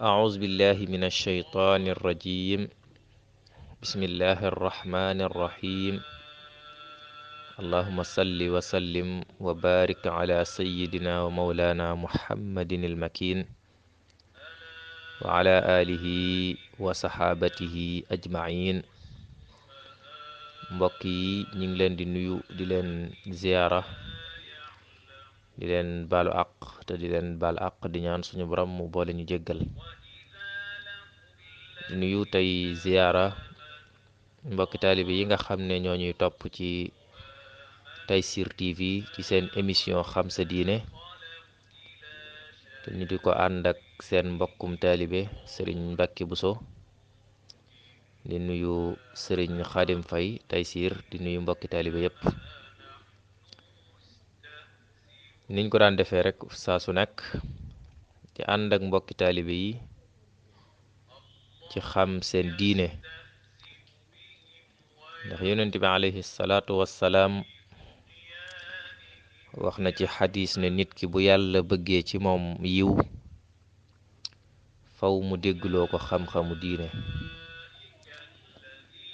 أعوذ بالله من الشيطان الرجيم بسم الله الرحمن الرحيم اللهم صل وسلم وبارك على سيدنا ومولانا محمد المكين وعلى آله وصحابته أجمعين mbokk yi ñu ngi leen di nuyu di leen ziyaara di leen baalu àq te di leen baal àq di ñaan suñu borom mu boole ñu jéggal di nuyu tey ziyaara mbokki taalibe yi nga xam ne ñoo ñuy topp ci Tayssir TV ci seen émission xam sa diine te ñu di ko ànd ak seen mbokkum taalibe sëriñ Mbàkke Buso di nuyu sëriñ Xaadim Fay Tayssir di nuyu mbokki taalibe yépp niñ ko daan defee rek saa su nekk ci ànd ak mbokki taalibe yi ci xam seen diine ndax yonent bi alayhi salaatu wassalaam wax na ci xadis ne nit ki bu yàlla bëggee ci moom yiw faw mu déggloo ko xam-xamu diine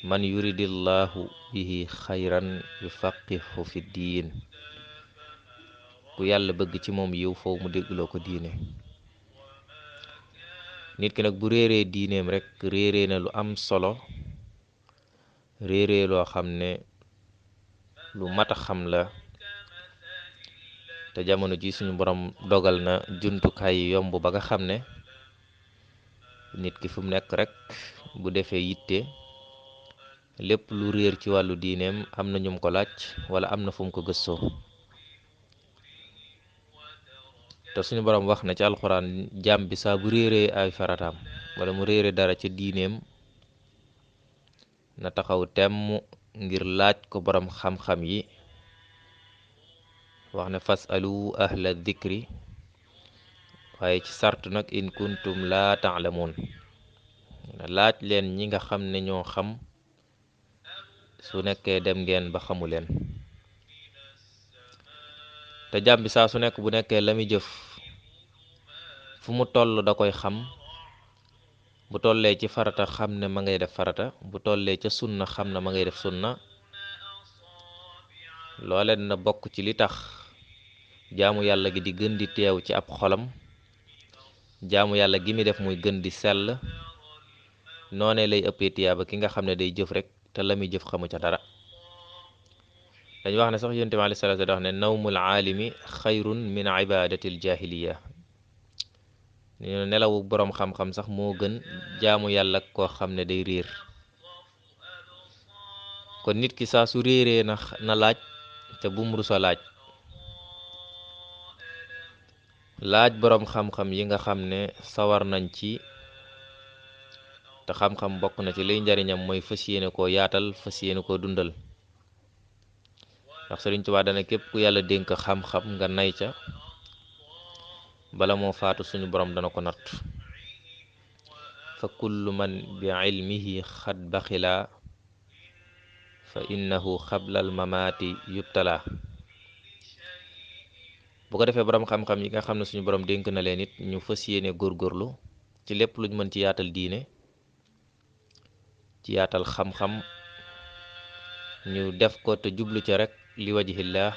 man yuridillahu bihi xayran yufaqihu fi diin ku yàlla bëgg ci moom yiw faw mu déggloo ko diine nit ki nag bu réeree diineem rek réeree na lu am solo réeree loo xam ne lu mat a xam la te jamono ji suñu borom dogal na jumtukaay yi yomb ba nga xam ne nit ki fu mu nekk rek bu defee yitte lépp lu réer ci wàllu diineem am na ñum ko laaj wala am na fu mu ko gëstoo te suñu borom wax na ci alxuraan jaam bi saa bu réeree ay farataam wala mu réere dara ca diineem na taxaw temm ngir laaj ko borom xam-xam yi wax ne fasalu ahla dikri waaye ci sart nag in kuntum laa taalamuun laaj leen ñi nga xam ne ñoo xam su nekkee dem ngeen ba xamu leen te jaam bi saa su nekk bu nekkee la muy jëf fu mu toll da koy xam bu tollee ci farata xam ne ma ngay def farata bu tollee ca sunna xam ne ma ngay def sunna loole na bokk ci li tax jaamu yàlla gi di gën di teew ci ab xolam jaamu yàlla gi mi def muy gën di sell noonee lay ëppee tiyaaba ki nga xam ne day jëf rek te la muy jëf xamu ca dara dañu wax ne sax yonent bi alayhi salaatu wax ne nawmul aalimi xayrun min ibadatil jahiliya ñu nelawu boroom xam-xam sax moo gën jaamu yàlla koo xam ne day réer kon nit ki saa su réeree na laaj te bum rusa laaj boroom xam-xam yi nga xam ne sawar nañ ci te xam-xam bokk na ci liy njariñam mooy fas yéene koo yaatal fas yéene koo dundal ndax Sëriñ Tuubaa dana képp ku yàlla dénk xam-xam nga nay ca bala moo faatu suñu borom dana ko natt fa kullu man bi ilmihi xad baxila fa innahu xablal mamaati yubtala bu ko defee borom xam-xam yi nga xam ne suñu borom dénk na leen it ñu fas yéene góorgóorlu ci lépp luñ mën ci yaatal diine ci yaatal xam-xam ñu def ko te jublu ca rek li wajhillah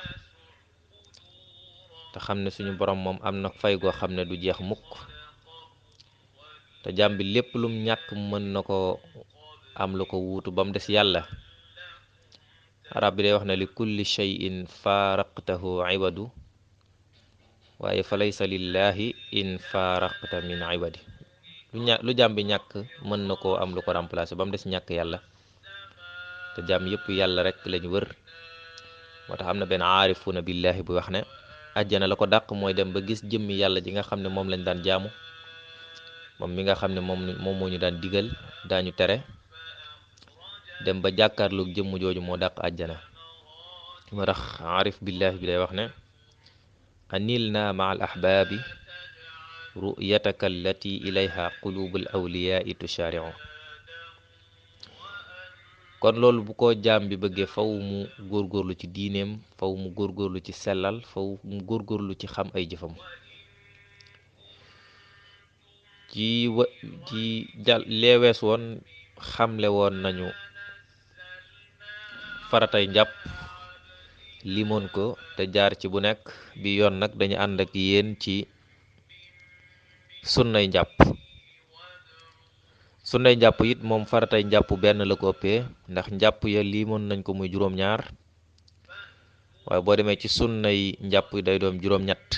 te xam ne suñu borom moom am na fay goo xam ne du jeex mukk te jàmm bi lépp lum ñàkk mën na ko am lu ko wuutu ba mu des yàlla arab bi day wax ne li kulli shay'in faaraqtahu iwadu waaye fa laysa lillahi in faaraqta min iwadi lu jàmm bi ñàkk mën na koo am lu ko remplacer ba mu des ñàkk yàlla te jàmm yëpp yàlla rek lañ wër moo tax am na benn aarifuna billahi bu wax ne àjjana la ko dàq mooy dem ba gis jëmmi yàlla ji nga xam ne moom lañ daan jaamu moom mi nga xam ne moom moo ñu daan digal daañu tere dem ba jàkkaarloog jëmm jooju moo dàq àjjana moo tax aarif billahi bi day wax ne anil na ma al ahbaabi ru'yataka allati ilayha qulubul awliyaai tushaari'u kon loolu bu ko jaam bi bëggee faw mu góorgóorlu ci diineem faw mu góorgóorlu ci sellal faw mu góorgóorlu ci xam ay jëfam ji leewees woon xamle woon nañu faratay njàpp limoon ko te jaar ci bu nekk bi yoon nag dañu ànd ak yéen ci sunnay njàpp. sunnay njàpp it moom faratay njàpp benn la ko ëppee ndax njàpp ya limoon nañ ko muy juróom-ñaar waaye boo demee ci sunnay njàpp day doon juróom-ñett.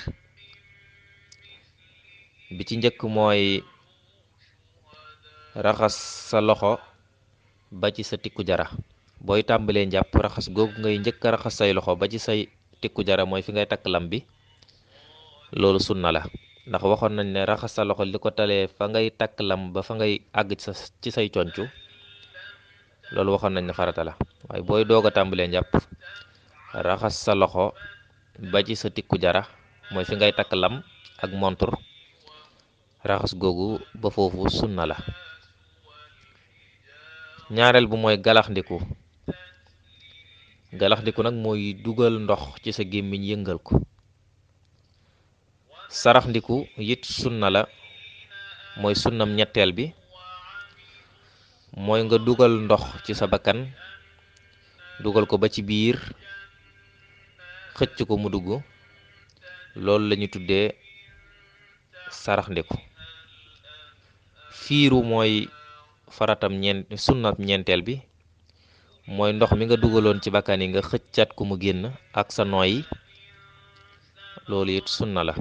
bi ci njëkk mooy raxas sa loxo ba ci sa tikku jara. booy tàmbalee njàpp raxas googu ngay njëkk a raxas say loxo ba ci say tikku jara mooy fi ngay takk lam bi loolu sunna la ndax waxoon nañ ne raxas sa loxo li ko talee fa ngay takk lam ba fa ngay àgg ci say concu loolu waxoon nañ ne farata la waaye booy doog a tàmbalee njàpp raxas sa loxo ba ci sa tikku jara mooy fi ngay takk lam ak montur raxas googu ba foofu sunna la. ñaareel bu mooy galaxndiku nag mooy dugal ndox ci sa gémmiñ yëngal ko. saraxndiku it sunna la mooy sunnam ñetteel bi mooy nga dugal ndox ci sa bakkan dugal ko ba ci biir xëcc ko mu dugg loolu lañu tuddee saraxndiku. fiiru mooy sunnam ñeenteel bi mooy ndox mi nga dugaloon ci bakkan yi nga xëccaat ko mu génn ak sa nooyi loolu it sunna la.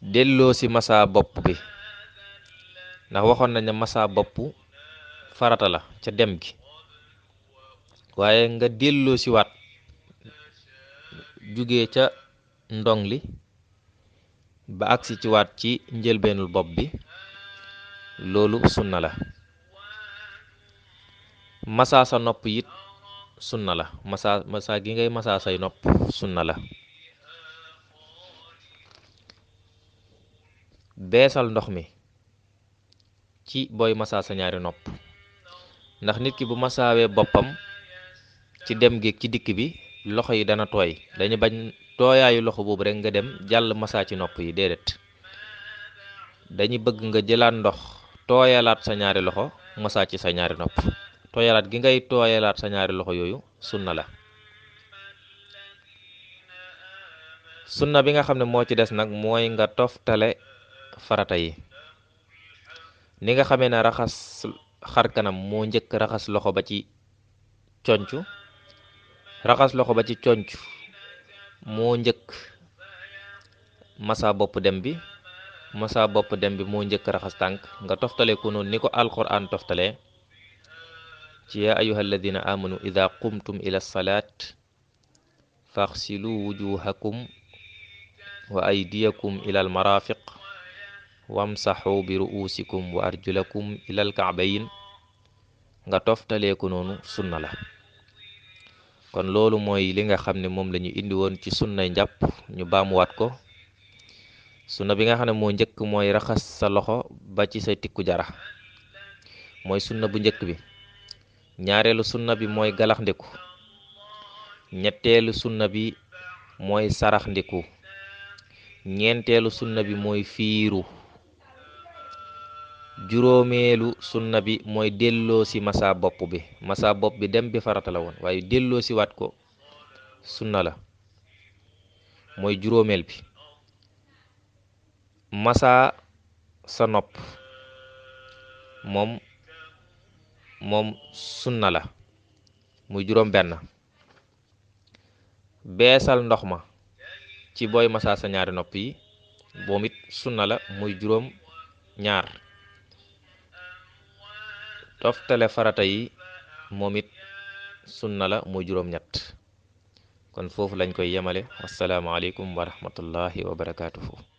delloo si masa bopp bi ndax waxoon nañ ne masa bopp farata la ca dem gi waaye nga delloo si waat jóge ca ndong li ba agsi ci waat ci njëlbeenul bopp bi loolu sunna la. masa sa nopp it sunna la masa gi ngay masa say nopp sunna la. beesal ndox mi ci booy masa sa ñaari nopp ndax nit ki bu masaawee boppam ci dem gi ci dikk bi loxo yi dana tooy dañu bañ tooyaayu loxo boobu rek nga dem jàll masa ci nopp yi déedéet dañu bëgg nga jëlaat ndox tooyalaat sa ñaari loxo masa ci sa ñaari nopp tooyalaat gi ngay tooyalaat sa ñaari loxo yooyu sunna la. sunna bi nga xam ne moo ci des nag mooy nga toftale farata yi ni nga xamee ne raxas xar kanam moo njëkk raxas loxo ba ci concu raxas loxo ba ci concu moo njëkk masa bopp dem bi moo njëkk raxas tànk nga toftale ko noonu ni ko alquran toftale ci yaa ayuha alladina amanu ida qumtum ila salaat faxsilu wujuhakum wa aydiyakum ila almarafiq wamsaxu bi ru'usikum wa arjulakum ila alka'bayn nga toftalee ko noonu sunna la. kon loolu mooy li nga xam ne moom la ñu indi woon ci sunnay njàpp ñu baamuwaat ko. sunna bi nga xam ne moo njëkk mooy raxas sa loxo ba ci sa tikku jara mooy sunna bu njëkk bi. ñaareelu sunna bi mooy galaxndiku. ñetteelu sunna bi mooy saraxndiku. ñeenteelu sunna bi mooy fiiru. juróomeelu sunna bi mooy delloo si masa bopp bi dem bi farata la woon waaye delloo si waat ko sunna la mooy juróomeel bi. masa sa nopp moom sunna la muy juróom benn. beesal ndox ma ci booy masa sa ñaari nopp yi moom it sunna la muy juróom ñaar. toftale farata yi moom it sunna la muy juróom ñett. kon foofu lañ koy yemale wassalaamu aleykum wa rahmatullahi wa barakaatuhu.